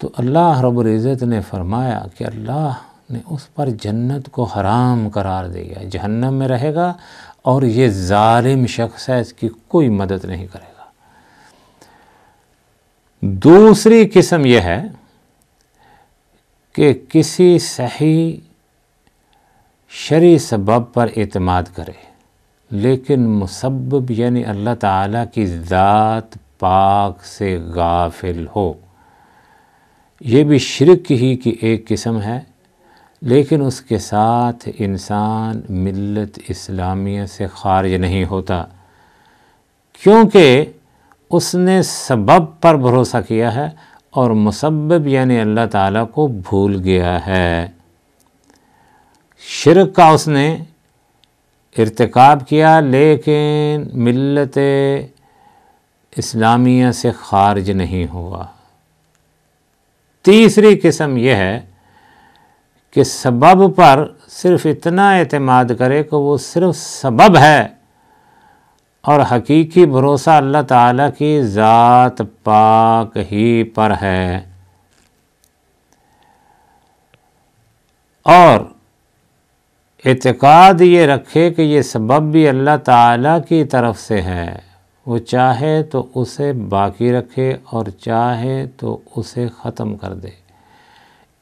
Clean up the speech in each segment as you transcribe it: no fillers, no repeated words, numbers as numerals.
تو اللہ رب العزت نے فرمایا کہ اللہ نے اس پر جنت کو حرام قرار دیا، جہنم میں رہے گا اور یہ ظالم شخص ہے، اس کی کوئی مدد نہیں کرے گا۔ دوسری قسم یہ ہے کہ کسی صحیح شرعی سبب پر اعتماد کرے لیکن مسبب یعنی اللہ تعالیٰ کی ذات پاک سے غافل ہو۔ یہ بھی شرک ہی کی ایک قسم ہے، لیکن اس کے ساتھ انسان ملت اسلامیہ سے خارج نہیں ہوتا، کیونکہ اس نے سبب پر بھروسہ کیا ہے اور مسبب یعنی اللہ تعالیٰ کو بھول گیا ہے۔ شرک کا اس نے ارتکاب کیا لیکن ملت اسلامیہ سے خارج نہیں ہوا۔ تیسری قسم یہ ہے کہ سبب پر صرف اتنا اعتماد کرے کہ وہ صرف سبب ہے اور حقیقی بھروسہ اللہ تعالیٰ کی ذات پاک ہی پر ہے، اور اعتقاد یہ رکھے کہ یہ سبب بھی اللہ تعالیٰ کی طرف سے ہے، وہ چاہے تو اسے باقی رکھے اور چاہے تو اسے ختم کر دے۔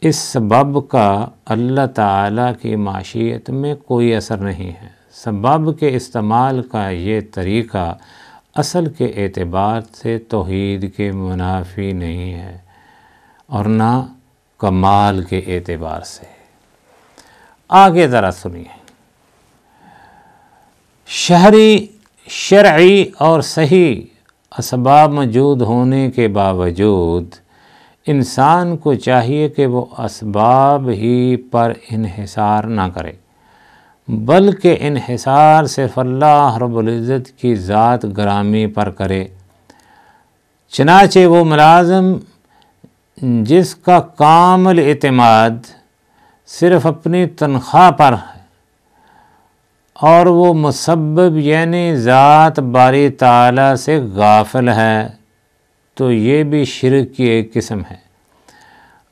اس سبب کا اللہ تعالیٰ کی معیشت میں کوئی اثر نہیں ہے۔ سبب کے استعمال کا یہ طریقہ اصل کے اعتبار سے توحید کے منافی نہیں ہے اور نہ کمال کے اعتبار سے۔ آگے ذرا سنیے، شرعی اور صحیح اسباب موجود ہونے کے باوجود انسان کو چاہیے کہ وہ اسباب ہی پر انحصار نہ کرے، بلکہ انحصار صرف اللہ رب العزت کی ذات گرامی پر کرے۔ چنانچہ وہ ملازم جس کا کامل اعتماد صرف اپنی تنخواہ پر ہے اور وہ مسبب یعنی ذات باری تعالیٰ سے غافل ہے، تو یہ بھی شرک کی ایک قسم ہے۔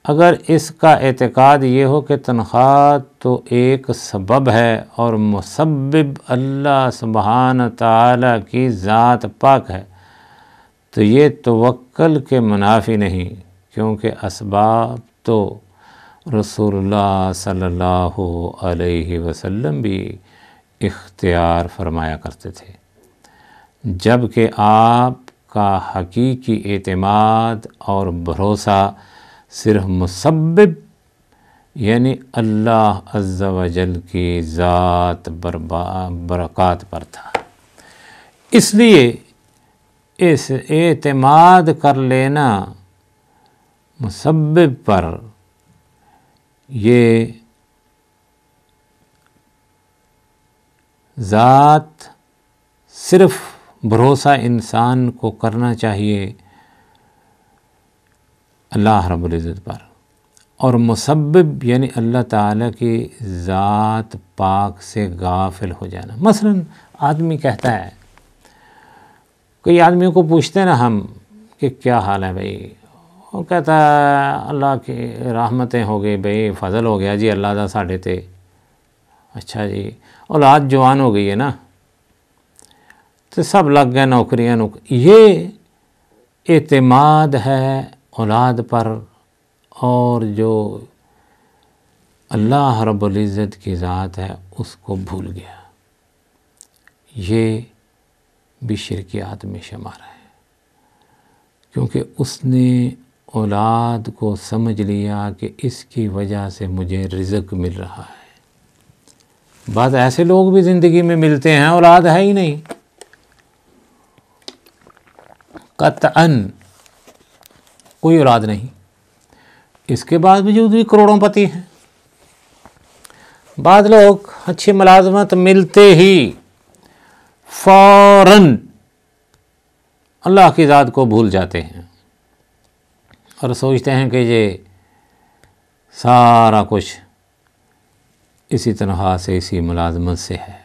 اگر اس کا اعتقاد یہ ہو کہ تنخواہ تو ایک سبب ہے اور مسبب اللہ سبحانہ تعالیٰ کی ذات پاک ہے، تو یہ توکل کے منافی نہیں، کیونکہ اسباب تو رسول اللہ صلی اللہ علیہ وسلم بھی اختیار فرمایا کرتے تھے، جبکہ آپ کا حقیقی اعتماد اور بھروسہ صرف مسبب یعنی اللہ عز و جل کی ذات برکات پر تھا۔ اس لیے اس اعتماد کر لینا مسبب پر، یہ ذات صرف بھروسہ انسان کو کرنا چاہیے اللہ رب العزت پر، اور مسبب یعنی اللہ تعالیٰ کی ذات پاک سے غافل ہو جانا۔ مثلا آدمی کہتا ہے، کئی آدمیوں کو پوچھتے ہیں نا ہم کہ کیا حال ہے بھائی، وہ کہتا ہے اللہ کی رحمتیں ہو گئی بھائی، فضل ہو گیا جی اللہ دا ساڑھے تے۔ اچھا جی، اولاد جوان ہو گئی ہے نا، تو سب لگ گئے نوکریاں یہ اعتماد ہے اولاد پر، اور جو اللہ رب العزت کی ذات ہے اس کو بھول گیا۔ یہ بھی شرکیات میں شمار ہے، کیونکہ اس نے اولاد کو سمجھ لیا کہ اس کی وجہ سے مجھے رزق مل رہا ہے۔ بعض ایسے لوگ بھی زندگی میں ملتے ہیں اولاد ہے ہی نہیں، قطعاً کوئی اولاد نہیں، اس کے باوجود بھی کروڑوں پتی ہیں۔ بعض لوگ اچھی ملازمت ملتے ہی فوراً اللہ کی ذات کو بھول جاتے ہیں اور سوچتے ہیں کہ یہ سارا کچھ اسی تنخواہ سے، اسی ملازمت سے ہے۔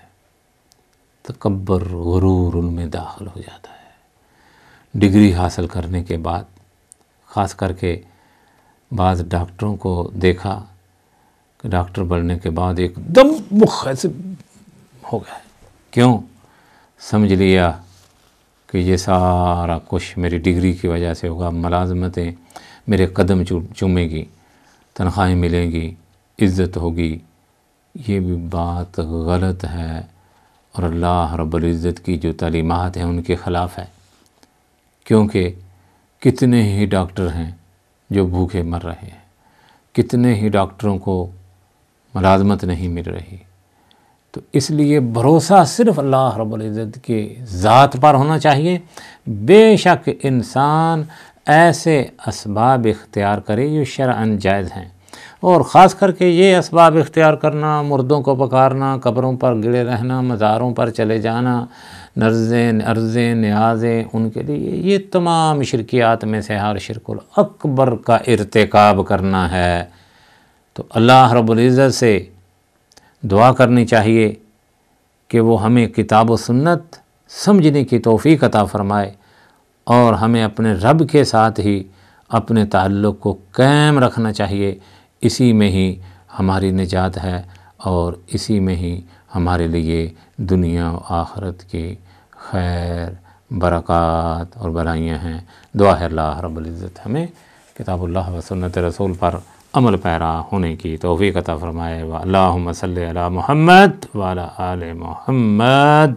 تکبر، غرور ان میں داخل ہو جاتا ہے۔ ڈگری حاصل کرنے کے بعد، خاص کر کے بعض ڈاکٹروں کو دیکھا کہ ڈاکٹر بننے کے بعد ایک دم مخ ایسے ہو گیا، کیوں؟ سمجھ لیا کہ یہ سارا کچھ میری ڈگری کی وجہ سے ہوگا، ملازمتیں میرے قدم چومے گی، تنخواہیں ملیں گی، عزت ہوگی۔ یہ بھی بات غلط ہے اور اللہ رب العزت کی جو تعلیمات ہیں ان کے خلاف ہے، کیونکہ کتنے ہی ڈاکٹر ہیں جو بھوکے مر رہے ہیں، کتنے ہی ڈاکٹروں کو ملازمت نہیں مل رہی۔ تو اس لیے بھروسہ صرف اللہ رب العزت کے ذات پر ہونا چاہیے۔ بے شک انسان ایسے اسباب اختیار کرے جو شرعاً جائز ہیں، اور خاص کر کے یہ اسباب اختیار کرنا، مردوں کو پکارنا، قبروں پر گڑے رہنا، مزاروں پر چلے جانا، عرضیں نیازیں ان کے لیے، یہ تمام شرکیات میں سے ہر شرک الاکبر کا ارتکاب کرنا ہے۔ تو اللہ رب العزت سے دعا کرنی چاہیے کہ وہ ہمیں کتاب و سنت سمجھنے کی توفیق عطا فرمائے، اور ہمیں اپنے رب کے ساتھ ہی اپنے تعلق کو قائم رکھنا چاہیے۔ اسی میں ہی ہماری نجات ہے، اور اسی میں ہی ہمارے لیے دنیا و آخرت کی خیر، برکات اور بھلائیاں ہیں۔ دعا ہے اللہ رب العزت ہمیں کتاب اللہ و سنت رسول پر عمل پیرا ہونے کی توفیق عطا فرمائے۔ اللہم صلی علی محمد وعلی آل محمد۔